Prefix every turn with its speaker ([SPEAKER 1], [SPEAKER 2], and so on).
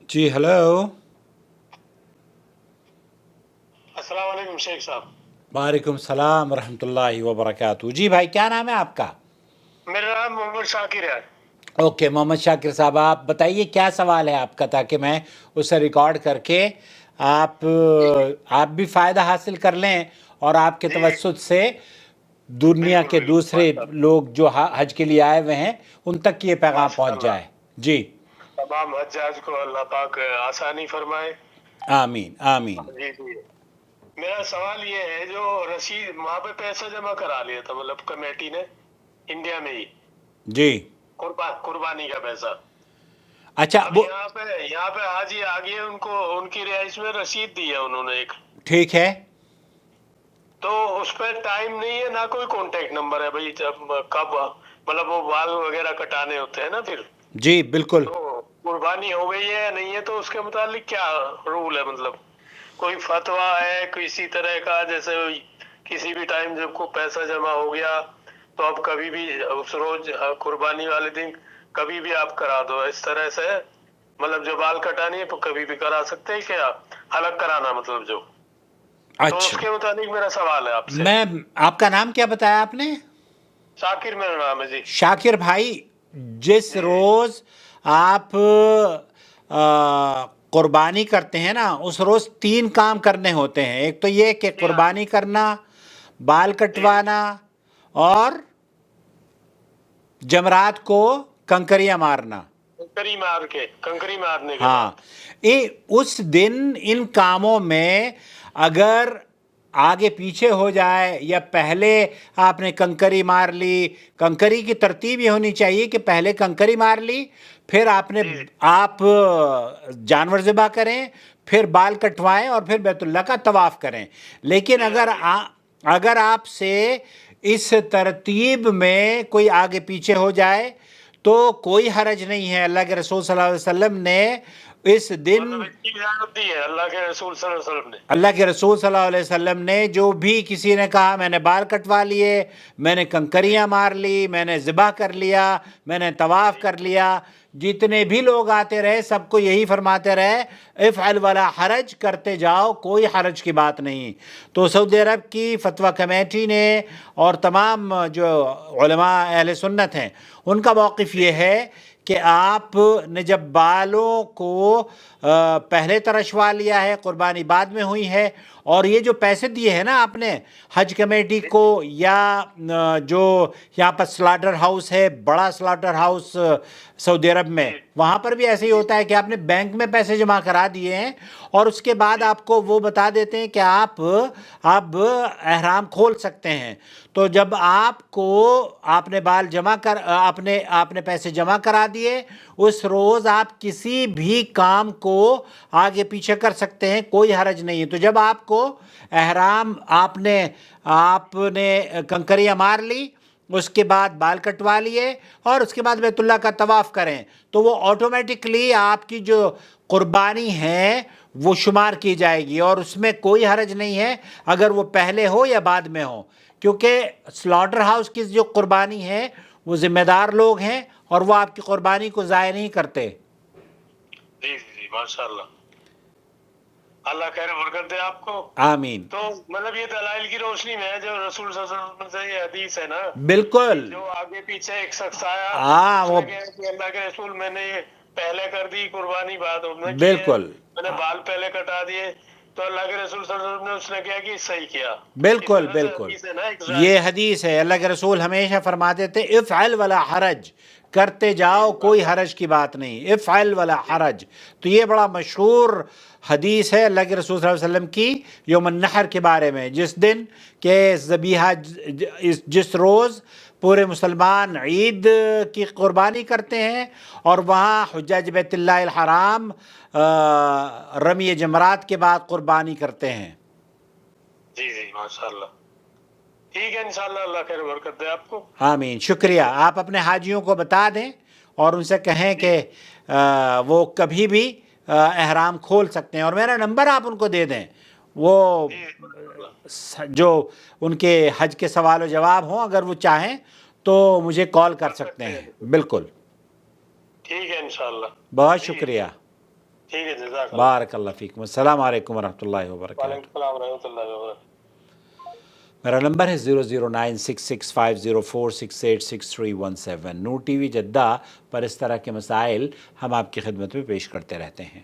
[SPEAKER 1] जी hello.
[SPEAKER 2] अस्सलाम वालेकुम शेख साहब।
[SPEAKER 1] वालेकुम सलाम रहमतुल्लाहि व बरकातहू। जी भाई, क्या नाम है आपका?
[SPEAKER 2] मेरा नाम मोहम्मद शाकिर है।
[SPEAKER 1] ओके मोहम्मद शाकिर साहब, आप बताइए क्या सवाल है आपका, ताकि मैं उसे रिकॉर्ड करके आप आप भी फ़ायदा हासिल कर लें और आपके
[SPEAKER 2] जी
[SPEAKER 1] तवज्जुद से दुनिया
[SPEAKER 2] बिल्कुल
[SPEAKER 1] के
[SPEAKER 2] बिल्कुल
[SPEAKER 1] दूसरे
[SPEAKER 2] माशाल्लाह।
[SPEAKER 1] लोग जो हज के लिए आए हुए हैं उन तक ये पैगाम पहुंच
[SPEAKER 2] माशाल्लाह
[SPEAKER 1] जाए। जी
[SPEAKER 2] तमाम हज्जाज को अल्लाह पाक आसानी फरमाए।
[SPEAKER 1] आमीन आमीन।
[SPEAKER 2] जी जी। मेरा सवाल ये है, जो रसीद वहाँ पे पैसा जमा करा लिया था, मतलब कमेटी ने, इंडिया में ही,
[SPEAKER 1] जी
[SPEAKER 2] कुर्बानी का पैसा।
[SPEAKER 1] अच्छा
[SPEAKER 2] अब
[SPEAKER 1] वो
[SPEAKER 2] यहाँ पे हाजी आ गए, उनको उनकी रिहाइश में रसीद दी है उन्होंने एक।
[SPEAKER 1] ठीक है।
[SPEAKER 2] तो उस पर टाइम नहीं है, ना कोई कांटेक्ट नंबर है भाई, जब कब मतलब वो बाल वगैरह कटाने होते हैं ना, फिर
[SPEAKER 1] जी बिल्कुल।
[SPEAKER 2] तो कुर्बानी हो गई है या नहीं है, तो उसके मुतालिक क्या रूल है, मतलब कोई फतवा है किसी तरह का, जैसे किसी भी टाइम जब को पैसा जमा हो गया तो अब कभी भी उस रोज कुर्बानी वाले दिन कभी भी आप करा दो, इस तरह से, मतलब जो बाल कटानी है तो कभी भी करा सकते हैं क्या, अलग कराना मतलब जो, तो
[SPEAKER 1] अच्छा,
[SPEAKER 2] उसके मुताबिक मेरा सवाल है आपसे।
[SPEAKER 1] मैं आपका नाम क्या बताया आपने?
[SPEAKER 2] शाकिर मेरा नाम है जी।
[SPEAKER 1] शाकिर भाई, जिस
[SPEAKER 2] जी जी
[SPEAKER 1] रोज़ आप कुर्बानी करते हैं ना, उस रोज़ तीन काम करने होते हैं। एक तो ये कि
[SPEAKER 2] जी हाँ जी
[SPEAKER 1] कुर्बानी करना, बाल
[SPEAKER 2] जी जी।
[SPEAKER 1] कटवाना और जमरात को कंकरियाँ मारना।
[SPEAKER 2] कंकरी मारने के
[SPEAKER 1] हाँ,
[SPEAKER 2] बाद।
[SPEAKER 1] उस दिन इन कामों में अगर आगे पीछे हो जाए या पहले आपने कंकरी मार ली, कंकरी की तरतीब ये होनी चाहिए कि पहले कंकरी मार ली, फिर
[SPEAKER 2] जी जी
[SPEAKER 1] आप जानवर ज़िबा करें, फिर बाल कटवाएं और फिर बैतुल्लाह का तवाफ़ करें। लेकिन
[SPEAKER 2] जी हाँ जी।
[SPEAKER 1] अगर आपसे इस तरतीब में कोई आगे पीछे हो जाए तो कोई हरज नहीं है। अल्लाह के रसूल सल्लल्लाहु अलैहि वसल्लम ने इस दिन,
[SPEAKER 2] मतलब इतनी इजाजत दी है अल्लाह के रसूल सल्लल्लाहु अलैहि वसल्लम ने।
[SPEAKER 1] अल्लाह के रसूल सल्लल्लाहु अलैहि वसल्लम ने, जो भी किसी ने कहा मैंने बाल कटवा लिए, मैंने
[SPEAKER 2] जी
[SPEAKER 1] कंकरियां मार ली, मैंने ज़िबा कर लिया, मैंने तवाफ़
[SPEAKER 2] जी
[SPEAKER 1] कर लिया, जितने भी लोग आते रहे सबको यही फरमाते रहे इफ़अल वला हरज, करते जाओ, कोई हरज की बात नहीं। तो सऊदी अरब की फतवा कमेटी ने और तमाम जो उलमा अहले सुन्नत हैं, उनका मौक़िफ़
[SPEAKER 2] जी
[SPEAKER 1] ये है कि आप ने जब बालों को पहले तरशवा लिया है, कुर्बानी बाद में हुई है, और ये जो पैसे दिए हैं ना आपने हज कमेटी
[SPEAKER 2] जी
[SPEAKER 1] को, या जो यहाँ पर स्लाटर हाउस है, बड़ा स्लाटर हाउस सऊदी अरब
[SPEAKER 2] जी
[SPEAKER 1] में, वहाँ पर भी ऐसे ही
[SPEAKER 2] जी
[SPEAKER 1] होता है कि आपने बैंक में पैसे जमा करा दिए हैं और उसके बाद
[SPEAKER 2] जी
[SPEAKER 1] आपको वो बता देते हैं कि आप अब एहराम खोल सकते हैं। तो जब आपको आपने बाल जमा कर आपने आपने पैसे जमा करा दिए, उस रोज़ आप किसी भी काम को आगे पीछे कर सकते हैं, कोई हरज नहीं है। तो जब आपको एहराम आपने आपने कंकरियाँ मार ली, उसके बाद बाल कटवा लिए और उसके बाद बैतुल्लाह का तवाफ़ करें, तो वो ऑटोमेटिकली आपकी जो कुर्बानी है वो शुमार की जाएगी और उसमें कोई हरज नहीं है अगर वो पहले हो या बाद में हो, क्योंकि स्लॉटर हाउस की जो कुर्बानी है वो ज़िम्मेदार लोग हैं और वो आपकी कुर्बानी को ज़ाया नहीं करते।
[SPEAKER 2] जी जी माशाल्लाह। अल्लाह खैर बरकत दे आपको।
[SPEAKER 1] आमीन।
[SPEAKER 2] तो मतलब ये दलाइल की रोशनी में है, जो रसूल सल्लल्लाहु अलैहि वसल्लम से ये हदीस है ना,
[SPEAKER 1] बिल्कुल।
[SPEAKER 2] कि जो आगे पीछे एक शख्स आया,
[SPEAKER 1] हाँ वो
[SPEAKER 2] उसने कहा कि अल्लाह के रसूल, मैंने ये पहले कर दी कुर्बानी, बाद में की है,
[SPEAKER 1] बिल्कुल।
[SPEAKER 2] मैंने बाल पहले कटा दिए, तो अल्लाह के रसूल सल्लल्लाहु अलैहि वसल्लम ने उसने कहा कि सही किया। इस
[SPEAKER 1] बिल्कुल
[SPEAKER 2] तरह से
[SPEAKER 1] बिल्कुल
[SPEAKER 2] हदीस है ना, एक
[SPEAKER 1] ये
[SPEAKER 2] जाहिर।
[SPEAKER 1] हदीस है। अल्लाह के रसूल हमेशा फरमाते थे इफ़अल वला हरज, करते
[SPEAKER 2] जी
[SPEAKER 1] जाओ,
[SPEAKER 2] जी
[SPEAKER 1] कोई
[SPEAKER 2] माशा।
[SPEAKER 1] हरज की बात नहीं, इफ़अल वला
[SPEAKER 2] जी
[SPEAKER 1] हरज। तो ये बड़ा मशहूर हदीस है अल्लाह के रसूल सल्लल्लाहु अलैहि वसल्लम की यौम नहर के बारे में, जिस दिन के ज़बीहा, जिस रोज़ पूरे मुसलमान ईद की कुर्बानी करते हैं और वहाँ हुज्जाज बैतुल्लाहिल हराम रमी जमरात के बाद कुर्बानी करते हैं।
[SPEAKER 2] जी जी माशाल्लाह। ठीक है, इंशाल्लाह अल्लाह खैर बरकत दे आपको।
[SPEAKER 1] आमीन, शुक्रिया। आप अपने हाजियों को बता दें और उनसे कहें
[SPEAKER 2] जी
[SPEAKER 1] कि वो कभी भी एहराम खोल सकते हैं और मेरा नंबर आप उनको दे दें। वो
[SPEAKER 2] जी माशाल्लाह।
[SPEAKER 1] जो उनके हज के सवाल व जवाब हों, अगर वो चाहें तो मुझे कॉल कर
[SPEAKER 2] कर
[SPEAKER 1] सकते
[SPEAKER 2] सकते
[SPEAKER 1] हैं।
[SPEAKER 2] हैं।
[SPEAKER 1] बिल्कुल।
[SPEAKER 2] ठीक है इंशाल्लाह।
[SPEAKER 1] बहुत
[SPEAKER 2] जी जी।
[SPEAKER 1] शुक्रिया।
[SPEAKER 2] ٹھیک ہے جزاک اللہ.
[SPEAKER 1] بارک اللہ فیکم. السلام علیکم ورحمۃ اللہ وبرکاتہ.
[SPEAKER 2] وعلیکم السلام ورحمۃ اللہ وبرکاتہ.
[SPEAKER 1] میرا نمبر ہے 009665046863317. نور ٹی وی جدہ پر اس طرح کے مسائل ہم آپ کی خدمت میں پیش کرتے رہتے ہیں.